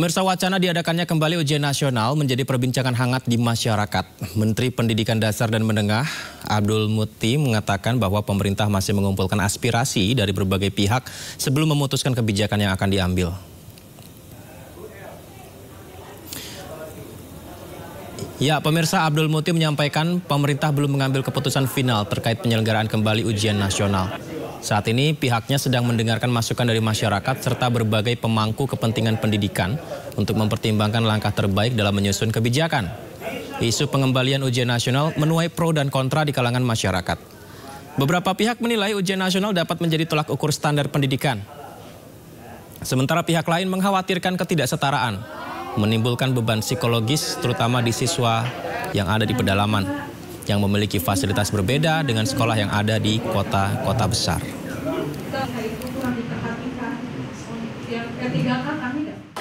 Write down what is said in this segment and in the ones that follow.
Pemirsa, wacana diadakannya kembali ujian nasional menjadi perbincangan hangat di masyarakat. Menteri Pendidikan Dasar dan Menengah Abdul Muti mengatakan bahwa pemerintah masih mengumpulkan aspirasi dari berbagai pihak sebelum memutuskan kebijakan yang akan diambil. Ya, pemirsa, Abdul Muti menyampaikan pemerintah belum mengambil keputusan final terkait penyelenggaraan kembali ujian nasional. Saat ini pihaknya sedang mendengarkan masukan dari masyarakat serta berbagai pemangku kepentingan pendidikan untuk mempertimbangkan langkah terbaik dalam menyusun kebijakan. Isu pengembalian ujian nasional menuai pro dan kontra di kalangan masyarakat. Beberapa pihak menilai ujian nasional dapat menjadi tolak ukur standar pendidikan. Sementara pihak lain mengkhawatirkan ketidaksetaraan, menimbulkan beban psikologis terutama di siswa yang ada di pedalaman, yang memiliki fasilitas berbeda dengan sekolah yang ada di kota-kota besar.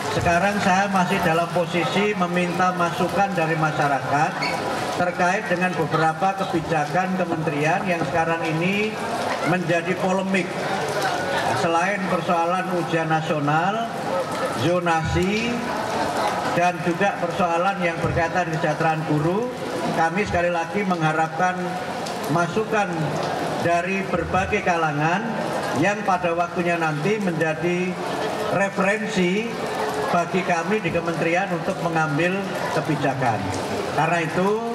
Sekarang saya masih dalam posisi meminta masukan dari masyarakat terkait dengan beberapa kebijakan kementerian yang sekarang ini menjadi polemik. Selain persoalan ujian nasional, zonasi, dan juga persoalan yang berkaitan kesejahteraan guru, kami sekali lagi mengharapkan masukan dari berbagai kalangan yang pada waktunya nanti menjadi referensi bagi kami di kementerian untuk mengambil kebijakan. Karena itu,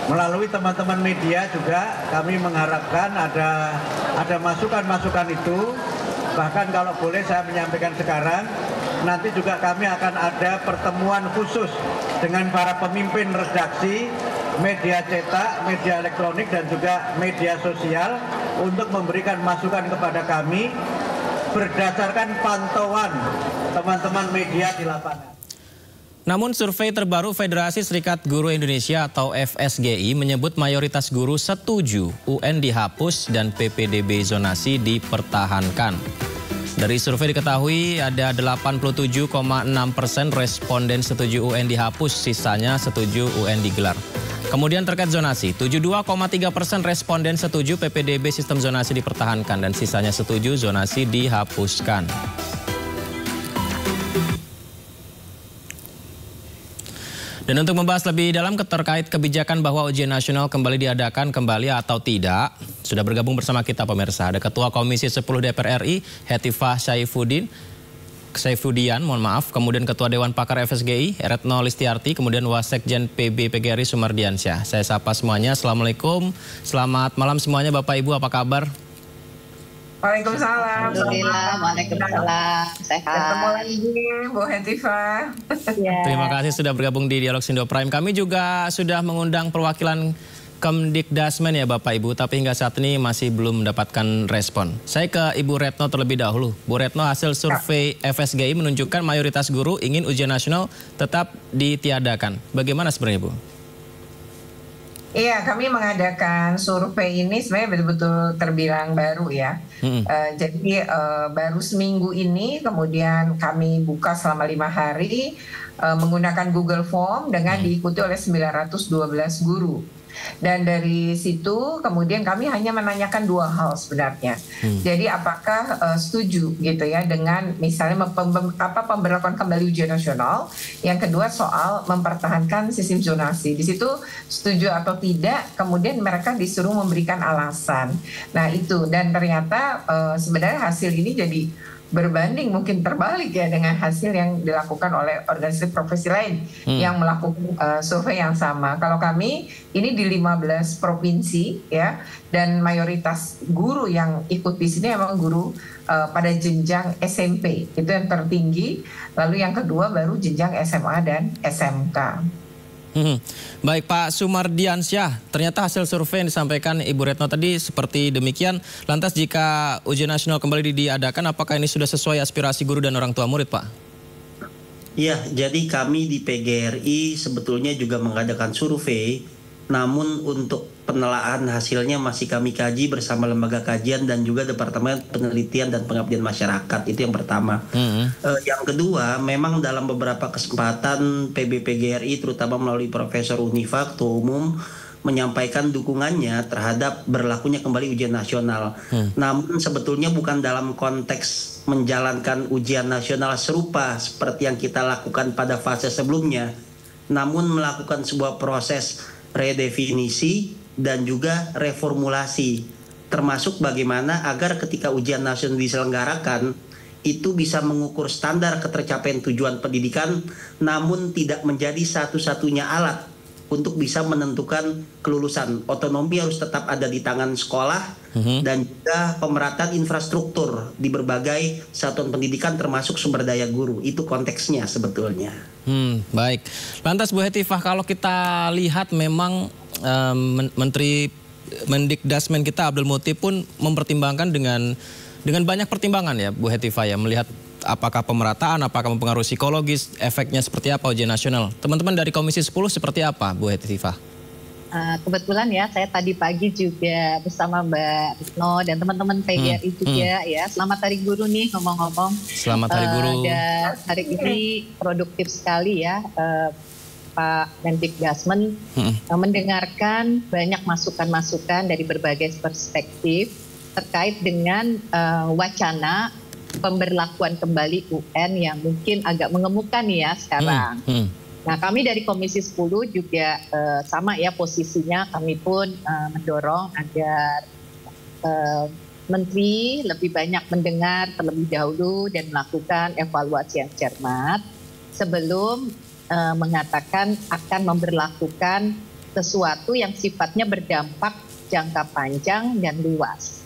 melalui teman-teman media juga kami mengharapkan ada masukan-masukan itu. Bahkan kalau boleh saya menyampaikan sekarang, nanti juga kami akan ada pertemuan khusus dengan para pemimpin redaksi, media cetak, media elektronik, dan juga media sosial untuk memberikan masukan kepada kami berdasarkan pantauan teman-teman media di lapangan. Namun survei terbaru Federasi Serikat Guru Indonesia atau FSGI menyebut mayoritas guru setuju UN dihapus dan PPDB zonasi dipertahankan. Dari survei diketahui ada 87,6% responden setuju UN dihapus, sisanya setuju UN digelar. Kemudian terkait zonasi, 72,3% responden setuju PPDB sistem zonasi dipertahankan dan sisanya setuju zonasi dihapuskan. Dan untuk membahas lebih dalam terkait kebijakan bahwa ujian nasional kembali diadakan kembali atau tidak, sudah bergabung bersama kita pemirsa. Ada Ketua Komisi 10 DPR RI, Hetifah Saifudian, kemudian Ketua Dewan Pakar FSGI, Retno Listiarti, kemudian Wasekjen PB PGRI Sumardiansyah. Saya sapa semuanya, Assalamualaikum, selamat malam semuanya Bapak Ibu, apa kabar? Waalaikumsalam. Alhamdulillah, waalaikumsalam. Sehat. Ketemu lagi, Bu Hetifah. Ya. Terima kasih sudah bergabung di Dialog Sindo Prime. Kami juga sudah mengundang perwakilan Kemdikdasmen ya Bapak Ibu, tapi hingga saat ini masih belum mendapatkan respon. Saya ke Ibu Retno terlebih dahulu. Bu Retno, hasil survei FSGI menunjukkan mayoritas guru ingin ujian nasional tetap ditiadakan. Bagaimana sebenarnya Bu? Iya, kami mengadakan survei ini sebenarnya betul-betul terbilang baru ya. Jadi baru seminggu ini, kemudian kami buka selama 5 hari menggunakan Google Form dengan diikuti oleh 912 guru. Dan dari situ kemudian kami hanya menanyakan 2 hal sebenarnya. Jadi apakah setuju gitu ya dengan misalnya pemberlakuan kembali ujian nasional. Yang kedua soal mempertahankan sistem zonasi. Di situ setuju atau tidak, kemudian mereka disuruh memberikan alasan. Nah itu, dan ternyata sebenarnya hasil ini jadi berbanding mungkin terbalik ya dengan hasil yang dilakukan oleh organisasi profesi lain yang melakukan survei yang sama. Kalau kami ini di 15 provinsi ya, dan mayoritas guru yang ikut di sini memang guru pada jenjang SMP, itu yang tertinggi. Lalu yang kedua baru jenjang SMA dan SMK. Baik Pak Sumardiansyah, ternyata hasil survei yang disampaikan Ibu Retno tadi seperti demikian. Lantas jika ujian nasional kembali diadakan, apakah ini sudah sesuai aspirasi guru dan orang tua murid Pak? Iya, jadi kami di PGRI sebetulnya juga mengadakan survei, namun untuk penelaan hasilnya masih kami kaji bersama lembaga kajian dan juga Departemen Penelitian dan Pengabdian Masyarakat. Itu yang pertama. Yang kedua, memang dalam beberapa kesempatan PB PGRI terutama melalui Profesor Unifa, Ketua Umum, menyampaikan dukungannya terhadap berlakunya kembali ujian nasional. Namun sebetulnya bukan dalam konteks menjalankan ujian nasional serupa seperti yang kita lakukan pada fase sebelumnya, namun melakukan sebuah proses redefinisi dan juga reformulasi, termasuk bagaimana agar ketika ujian nasional diselenggarakan itu bisa mengukur standar ketercapaian tujuan pendidikan, namun tidak menjadi satu-satunya alat untuk bisa menentukan kelulusan. Otonomi harus tetap ada di tangan sekolah dan juga pemerataan infrastruktur di berbagai satuan pendidikan termasuk sumber daya guru. Itu konteksnya sebetulnya. Baik. Lantas Bu Hetifah, kalau kita lihat memang Menteri Mendikdasmen kita Abdul Muti pun mempertimbangkan dengan banyak pertimbangan ya Bu Hetifah ya, melihat apakah pemerataan, apakah mempengaruhi psikologis, efeknya seperti apa ujian nasional. Teman-teman dari Komisi 10 seperti apa Bu Hetifah? Kebetulan ya, saya tadi pagi juga bersama Mbak Retno dan teman-teman PGRI juga ya. Selamat Hari Guru nih ngomong-ngomong. Selamat Hari Guru. Dan hari ini produktif sekali ya Pak Mendikdasmen mendengarkan banyak masukan-masukan dari berbagai perspektif terkait dengan wacana pemberlakuan kembali UN yang mungkin agak mengemuka nih ya sekarang. Nah, kami dari Komisi 10 juga sama ya posisinya, kami pun mendorong agar Menteri lebih banyak mendengar terlebih dahulu dan melakukan evaluasi yang cermat sebelum mengatakan akan memberlakukan sesuatu yang sifatnya berdampak jangka panjang dan luas.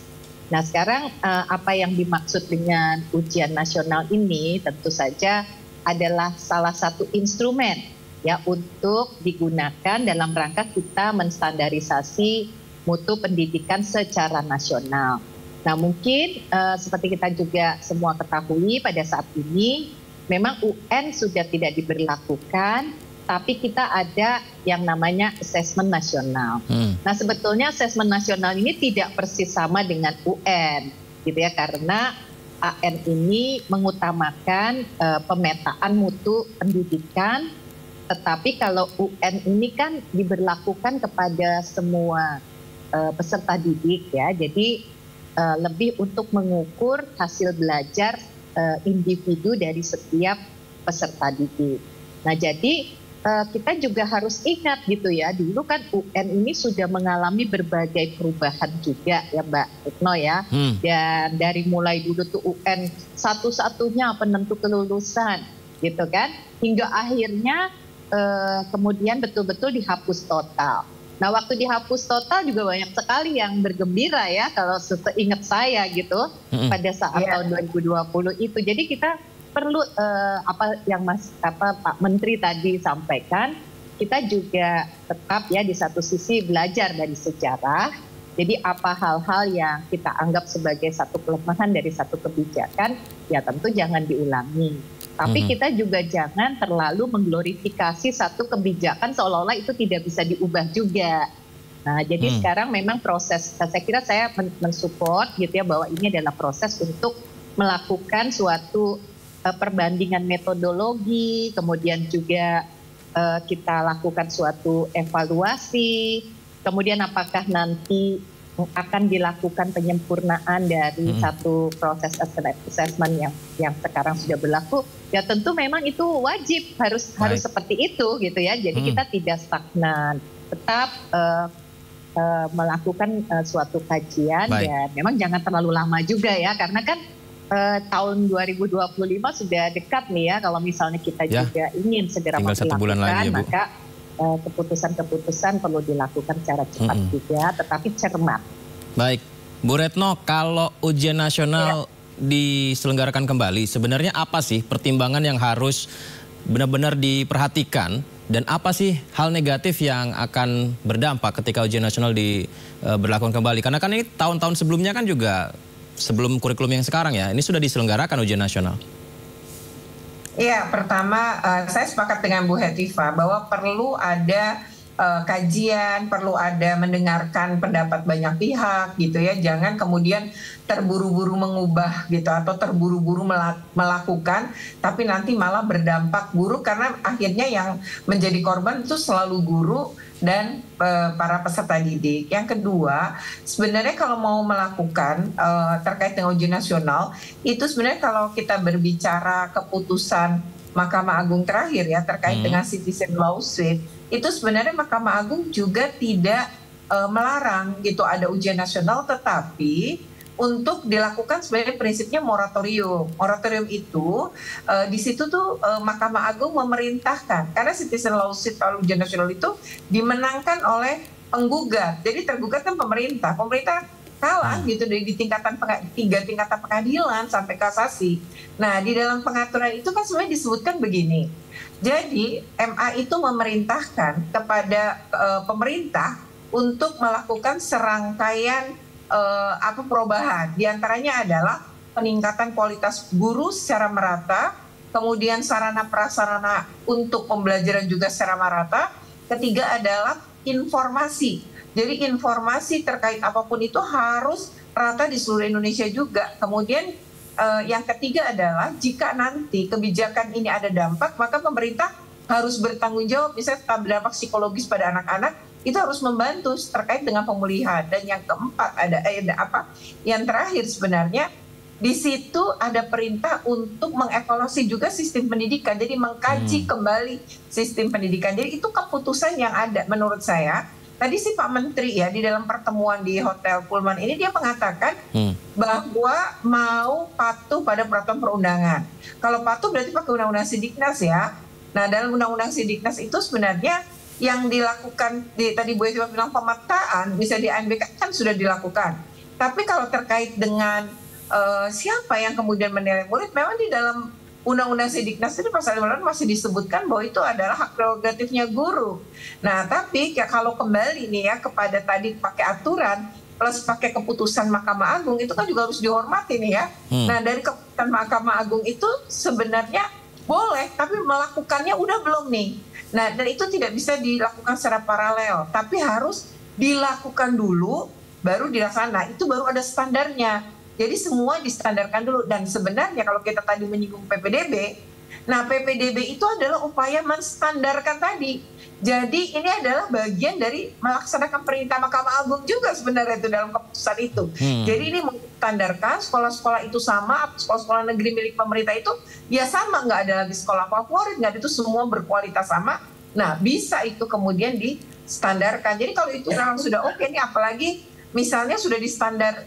Nah, sekarang apa yang dimaksud dengan ujian nasional ini tentu saja adalah salah satu instrumen ya untuk digunakan dalam rangka kita menstandarisasi mutu pendidikan secara nasional. Nah, mungkin seperti kita juga semua ketahui pada saat ini memang UN sudah tidak diberlakukan, tapi kita ada yang namanya asesmen nasional. Nah, sebetulnya asesmen nasional ini tidak persis sama dengan UN, gitu ya, karena AN ini mengutamakan pemetaan mutu pendidikan, tetapi kalau UN ini kan diberlakukan kepada semua peserta didik ya, jadi lebih untuk mengukur hasil belajar individu dari setiap peserta didik. Nah, jadi kita juga harus ingat gitu ya, dulu kan UN ini sudah mengalami berbagai perubahan juga ya Mbak Retno ya. Dan dari mulai dulu tuh UN satu-satunya penentu kelulusan gitu kan, hingga akhirnya kemudian betul-betul dihapus total. Nah, waktu dihapus total juga banyak sekali yang bergembira ya, kalau seingat saya gitu pada saat tahun 2020 itu. Jadi kita perlu apa yang Pak Menteri tadi sampaikan, kita juga tetap ya di satu sisi belajar dari sejarah. Jadi apa hal-hal yang kita anggap sebagai satu kelemahan dari satu kebijakan, ya tentu jangan diulangi. Tapi kita juga jangan terlalu mengglorifikasi satu kebijakan seolah-olah itu tidak bisa diubah juga. Nah, jadi sekarang memang proses, saya kira saya mensupport gitu ya, bahwa ini adalah proses untuk melakukan suatu perbandingan metodologi, kemudian juga kita lakukan suatu evaluasi, kemudian apakah nanti akan dilakukan penyempurnaan dari satu proses assessment yang sekarang sudah berlaku, ya tentu memang itu wajib harus seperti itu gitu ya. Jadi kita tidak stagnan, tetap melakukan suatu kajian. Dan memang jangan terlalu lama juga ya, karena kan tahun 2025 sudah dekat nih ya, kalau misalnya kita juga ingin segera melakukan, maka keputusan-keputusan perlu dilakukan secara cepat juga, tetapi cermat. Baik, Bu Retno, kalau ujian nasional diselenggarakan kembali, sebenarnya apa sih pertimbangan yang harus benar-benar diperhatikan, dan apa sih hal negatif yang akan berdampak ketika ujian nasional diberlakukan kembali? Karena kan ini tahun-tahun sebelumnya kan juga sebelum kurikulum yang sekarang ya, ini sudah diselenggarakan ujian nasional. Iya, pertama saya sepakat dengan Bu Hetifah bahwa perlu ada kajian, perlu ada mendengarkan pendapat banyak pihak gitu ya. Jangan kemudian terburu-buru mengubah gitu atau terburu-buru melakukan, tapi nanti malah berdampak buruk karena akhirnya yang menjadi korban itu selalu guru dan para peserta didik. Yang kedua, sebenarnya kalau mau melakukan terkait dengan ujian nasional, itu sebenarnya kalau kita berbicara keputusan Mahkamah Agung terakhir ya terkait dengan citizen lawsuit, itu sebenarnya Mahkamah Agung juga tidak melarang gitu ada ujian nasional, tetapi untuk dilakukan sebenarnya prinsipnya moratorium. Moratorium itu di situ tuh Mahkamah Agung memerintahkan, karena citizen lawsuit atau ujian nasional itu dimenangkan oleh penggugat, jadi tergugat kan pemerintah kalah gitu di tingkatan 3 tingkatan pengadilan sampai kasasi. Nah, di dalam pengaturan itu kan sebenarnya disebutkan begini. Jadi MA itu memerintahkan kepada pemerintah untuk melakukan serangkaian perubahan. Di antaranya adalah peningkatan kualitas guru secara merata, kemudian sarana prasarana untuk pembelajaran juga secara merata. Ketiga adalah informasi. Jadi informasi terkait apapun itu harus rata di seluruh Indonesia juga. Kemudian yang ketiga adalah jika nanti kebijakan ini ada dampak, maka pemerintah harus bertanggung jawab, misalnya dampak psikologis pada anak-anak, itu harus membantu terkait dengan pemulihan. Dan yang keempat yang terakhir sebenarnya di situ ada perintah untuk mengevaluasi juga sistem pendidikan, jadi mengkaji kembali sistem pendidikan. Jadi itu keputusan yang ada menurut saya. Tadi si Pak Menteri ya di dalam pertemuan di Hotel Pullman ini dia mengatakan bahwa mau patuh pada peraturan perundangan. Kalau patuh berarti pakai undang-undang Sidiknas ya. Nah, dalam undang-undang Sidiknas itu sebenarnya yang dilakukan tadi Bu Eva bilang pemetaan misalnya di ANBK kan sudah dilakukan. Tapi kalau terkait dengan siapa yang kemudian menilai murid, memang di dalam Undang-Undang Sidiknas itu pasal 5 masih disebutkan bahwa itu adalah hak prerogatifnya guru. Nah, tapi kalau kembali nih ya kepada tadi pakai aturan plus pakai keputusan Mahkamah Agung itu kan juga harus dihormati nih ya. Nah, dari keputusan Mahkamah Agung itu sebenarnya boleh, tapi melakukannya udah belum nih. Nah, dan itu tidak bisa dilakukan secara paralel, tapi harus dilakukan dulu baru dilaksanakan. Itu baru ada standarnya. Jadi semua distandarkan dulu. Dan sebenarnya kalau kita tadi menyinggung PPDB, nah PPDB itu adalah upaya menstandarkan tadi. Jadi ini adalah bagian dari melaksanakan perintah Mahkamah Agung juga sebenarnya itu dalam keputusan itu. Jadi ini menstandarkan sekolah-sekolah itu sama, sekolah-sekolah negeri milik pemerintah itu ya sama, nggak ada lagi sekolah favorit, nggak ada, itu semua berkualitas sama. Nah, bisa itu kemudian distandarkan. Jadi kalau itu memang sudah oke nih, apalagi misalnya sudah di standar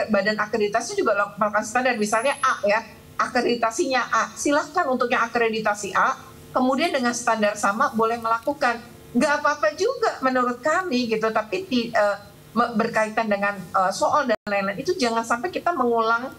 badan akreditasi juga melakukan standar, misalnya A ya, akreditasinya A, silahkan untuk yang akreditasi A, kemudian dengan standar sama boleh melakukan, nggak apa-apa juga menurut kami gitu. Tapi berkaitan dengan soal dan lain-lain itu jangan sampai kita mengulang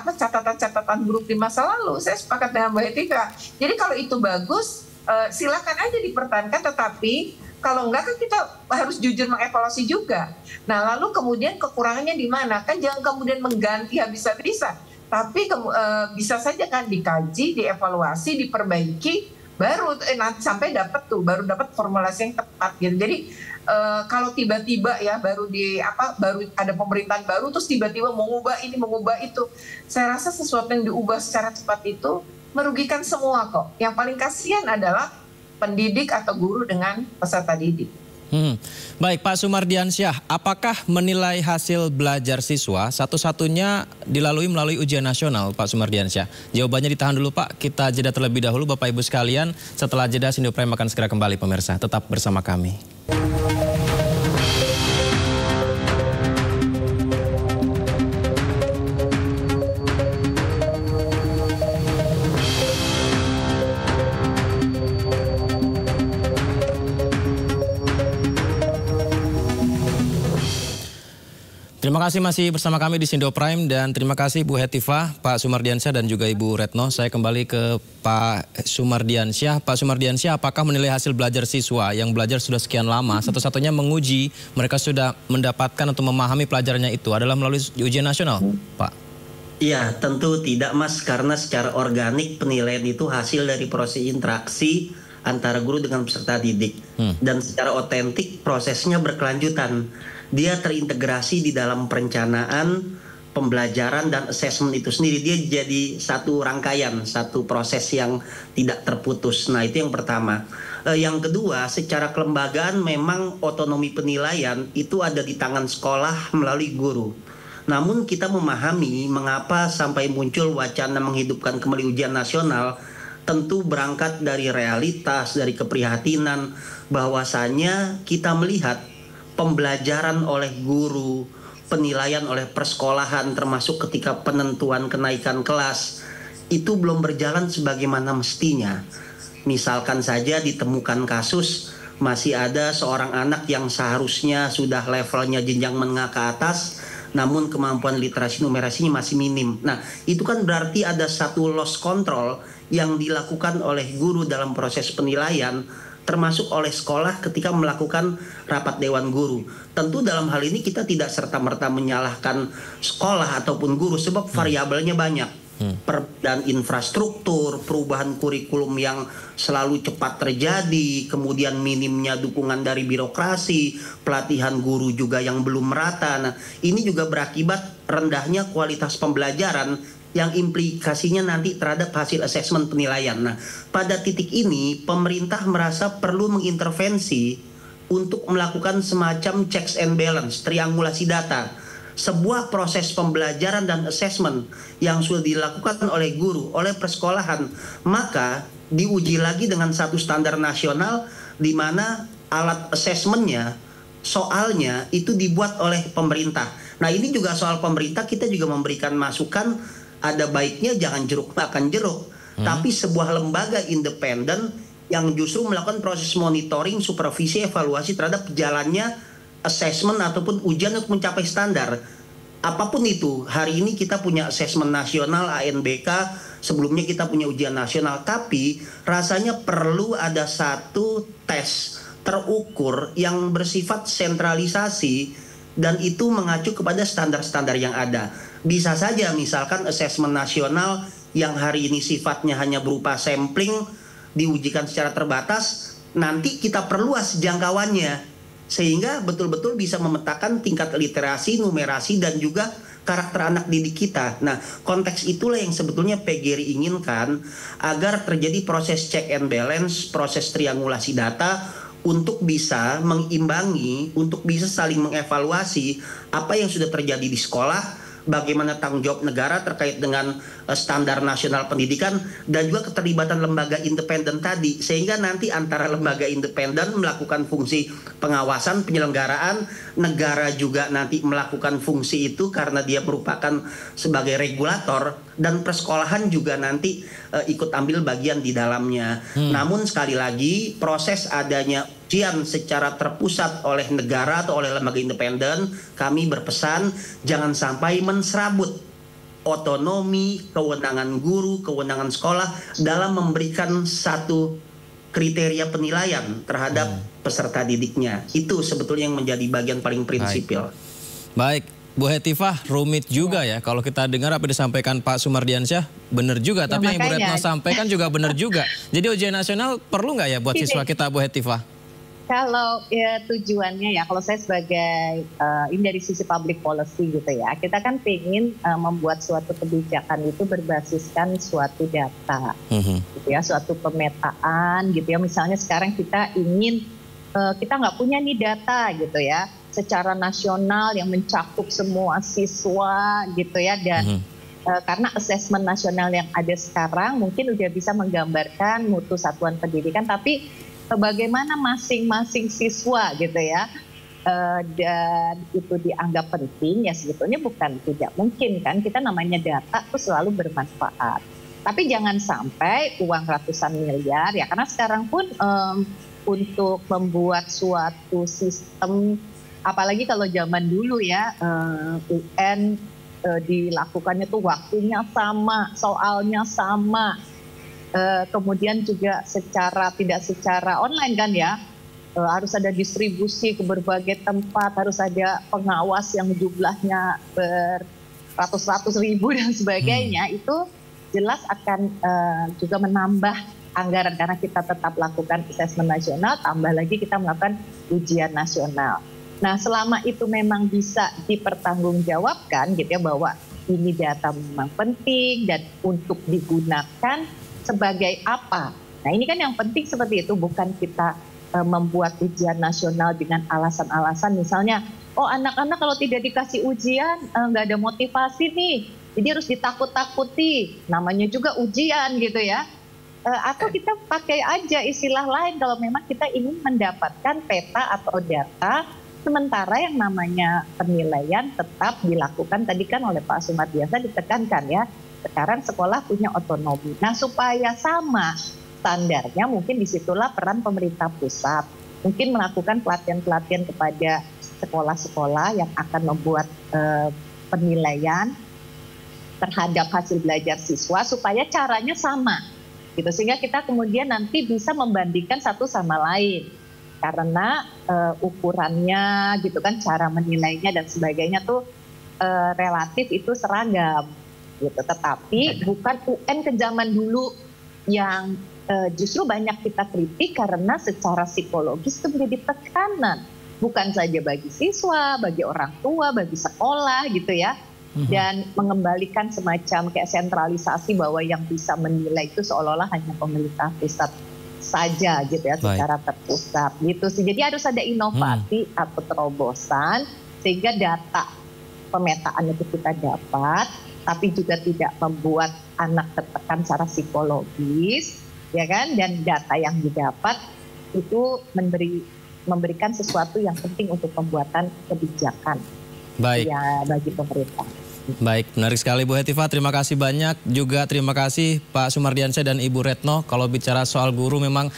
catatan-catatan buruk di masa lalu. Saya sepakat dengan Mbak Hetika. Jadi kalau itu bagus, silakan aja dipertahankan, tetapi kalau enggak kan kita harus jujur mengevaluasi juga. Nah, lalu kemudian kekurangannya di mana? Kan jangan kemudian mengganti habis-habisan. Tapi bisa saja kan dikaji, dievaluasi, diperbaiki, baru nanti sampai baru dapat formulasi yang tepat gitu. Jadi kalau tiba-tiba ya baru ada pemerintahan baru terus tiba-tiba mengubah ini, mengubah itu, saya rasa sesuatu yang diubah secara cepat itu merugikan semua kok. Yang paling kasihan adalah pendidik atau guru dengan peserta didik. Baik, Pak Sumardiansyah, apakah menilai hasil belajar siswa satu-satunya melalui ujian nasional, Pak Sumardiansyah? Jawabannya ditahan dulu, Pak. Kita jeda terlebih dahulu, Bapak Ibu sekalian. Setelah jeda, Sindo Prime akan segera kembali, pemirsa. Tetap bersama kami. Terima kasih masih bersama kami di Sindo Prime, dan terima kasih Bu Hetifah, Pak Sumardiansyah dan juga Ibu Retno. Saya kembali ke Pak Sumardiansyah. Pak Sumardiansyah, apakah menilai hasil belajar siswa yang belajar sudah sekian lama, satu-satunya menguji mereka sudah mendapatkan atau memahami pelajarannya itu adalah melalui ujian nasional, Pak? Iya, tentu tidak, Mas, karena secara organik penilaian itu hasil dari proses interaksi antara guru dengan peserta didik. Dan secara otentik prosesnya berkelanjutan. Dia terintegrasi di dalam perencanaan, pembelajaran dan assessment itu sendiri. Dia jadi satu rangkaian, satu proses yang tidak terputus. Nah, itu yang pertama. Yang kedua, secara kelembagaan memang otonomi penilaian itu ada di tangan sekolah melalui guru. Namun kita memahami mengapa sampai muncul wacana menghidupkan kembali ujian nasional, tentu berangkat dari realitas, dari keprihatinan bahwasanya kita melihat pembelajaran oleh guru, penilaian oleh persekolahan termasuk ketika penentuan kenaikan kelas itu belum berjalan sebagaimana mestinya. Misalkan saja ditemukan kasus masih ada seorang anak yang seharusnya sudah levelnya jenjang menengah ke atas, namun kemampuan literasi numerasinya masih minim. Nah, itu kan berarti ada satu loss control yang dilakukan oleh guru dalam proses penilaian, termasuk oleh sekolah ketika melakukan rapat dewan guru. Tentu dalam hal ini kita tidak serta-merta menyalahkan sekolah ataupun guru, sebab variabelnya banyak. Dan infrastruktur, perubahan kurikulum yang selalu cepat terjadi, kemudian minimnya dukungan dari birokrasi, pelatihan guru juga yang belum merata. Nah, ini juga berakibat rendahnya kualitas pembelajaran yang implikasinya nanti terhadap hasil asesmen penilaian. Nah, pada titik ini pemerintah merasa perlu mengintervensi untuk melakukan semacam checks and balance, triangulasi data. Sebuah proses pembelajaran dan asesmen yang sudah dilakukan oleh guru, oleh persekolahan, maka diuji lagi dengan satu standar nasional di mana alat asesmennya, soalnya itu dibuat oleh pemerintah. Nah, ini juga soal pemerintah, kita juga memberikan masukan, ada baiknya jangan jeruk makan jeruk, tapi sebuah lembaga independen yang justru melakukan proses monitoring, supervisi, evaluasi terhadap jalannya assessment ataupun ujian untuk mencapai standar. Apapun itu, hari ini kita punya assessment nasional ANBK, sebelumnya kita punya ujian nasional, tapi rasanya perlu ada satu tes terukur yang bersifat sentralisasi dan itu mengacu kepada standar-standar yang ada. Bisa saja misalkan assessment nasional yang hari ini sifatnya hanya berupa sampling diujikan secara terbatas, nanti kita perluas jangkauannya sehingga betul-betul bisa memetakan tingkat literasi, numerasi dan juga karakter anak didik kita. Nah, konteks itulah yang sebetulnya PGRI inginkan agar terjadi proses check and balance, proses triangulasi data untuk bisa mengimbangi, untuk bisa saling mengevaluasi apa yang sudah terjadi di sekolah, bagaimana tanggung jawab negara terkait dengan standar nasional pendidikan dan juga keterlibatan lembaga independen tadi, sehingga nanti antara lembaga independen melakukan fungsi pengawasan penyelenggaraan, negara juga nanti melakukan fungsi itu karena dia merupakan sebagai regulator, dan persekolahan juga nanti ikut ambil bagian di dalamnya. Namun sekali lagi proses adanya ujian secara terpusat oleh negara atau oleh lembaga independen, kami berpesan jangan sampai menserabut otonomi, kewenangan guru, kewenangan sekolah dalam memberikan satu kriteria penilaian terhadap peserta didiknya. Itu sebetulnya yang menjadi bagian paling prinsipil. Baik, Bu Hetifah, rumit juga ya kalau kita dengar apa disampaikan Pak Sumardiansyah, benar juga. Tapi yang Bu Retno sampaikan juga benar juga. Jadi ujian nasional perlu nggak ya buat siswa kita, Bu Hetifah? Kalau ya, tujuannya ya, kalau saya sebagai ini dari sisi public policy gitu ya, kita kan pengen membuat suatu kebijakan itu berbasiskan suatu data, gitu ya, suatu pemetaan gitu ya. Misalnya sekarang kita ingin kita nggak punya nih data gitu ya, secara nasional yang mencakup semua siswa gitu ya, dan karena asesmen nasional yang ada sekarang mungkin udah bisa menggambarkan mutu satuan pendidikan, tapi bagaimana masing-masing siswa gitu ya, dan itu dianggap penting ya, sebetulnya bukan tidak mungkin kan, kita namanya data itu selalu bermanfaat. Tapi jangan sampai uang ratusan miliar ya, karena sekarang pun untuk membuat suatu sistem, apalagi kalau zaman dulu ya, UN dilakukannya tuh waktunya sama, soalnya sama. Kemudian juga tidak secara online kan ya, harus ada distribusi ke berbagai tempat, harus ada pengawas yang jumlahnya beratus-ratus ribu dan sebagainya. Itu jelas akan juga menambah anggaran karena kita tetap lakukan asesmen nasional, tambah lagi kita melakukan ujian nasional. Nah, selama itu memang bisa dipertanggungjawabkan gitu ya, bahwa ini data memang penting dan untuk digunakan sebagai apa. Nah, ini kan yang penting seperti itu, bukan kita membuat ujian nasional dengan alasan-alasan misalnya, oh anak-anak kalau tidak dikasih ujian nggak ada motivasi nih, jadi harus ditakut-takuti, namanya juga ujian gitu ya. Atau kita pakai aja istilah lain kalau memang kita ingin mendapatkan peta atau data, sementara yang namanya penilaian tetap dilakukan, tadi kan oleh Pak Sumardiansa ditekankan ya, sekarang sekolah punya otonomi. Nah, supaya sama standarnya, mungkin disitulah peran pemerintah pusat, mungkin melakukan pelatihan-pelatihan kepada sekolah-sekolah yang akan membuat penilaian terhadap hasil belajar siswa supaya caranya sama. Gitu, sehingga kita kemudian nanti bisa membandingkan satu sama lain karena ukurannya gitu kan, cara menilainya dan sebagainya tuh relatif itu seragam gitu, tetapi bukan UN ke zaman dulu yang justru banyak kita kritik karena secara psikologis itu menjadi tekanan bukan saja bagi siswa, bagi orang tua, bagi sekolah gitu ya. Dan mengembalikan semacam kayak sentralisasi bahwa yang bisa menilai itu seolah-olah hanya pemerintah pusat saja gitu ya, secara terpusat gitu sih. Jadi harus ada inovasi atau terobosan sehingga data pemetaan itu kita dapat, tapi juga tidak membuat anak tertekan secara psikologis, ya kan? Dan data yang didapat itu memberikan sesuatu yang penting untuk pembuatan kebijakan ya bagi pemerintah. Baik, menarik sekali Bu Hetifah, terima kasih banyak. Juga terima kasih Pak Sumardiansyah dan Ibu Retno. Kalau bicara soal guru memang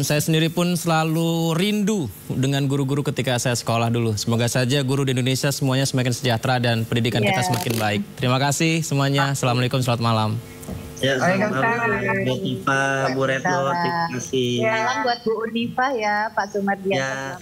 saya sendiri pun selalu rindu dengan guru-guru ketika saya sekolah dulu. Semoga saja guru di Indonesia semuanya semakin sejahtera dan pendidikan kita semakin baik. Terima kasih semuanya. Assalamualaikum, selamat malam. Ya, selamat malam Bu Hetifah, Bu Retno, terima kasih. Salam buat Bu Unifah ya, Pak Sumardiansyah.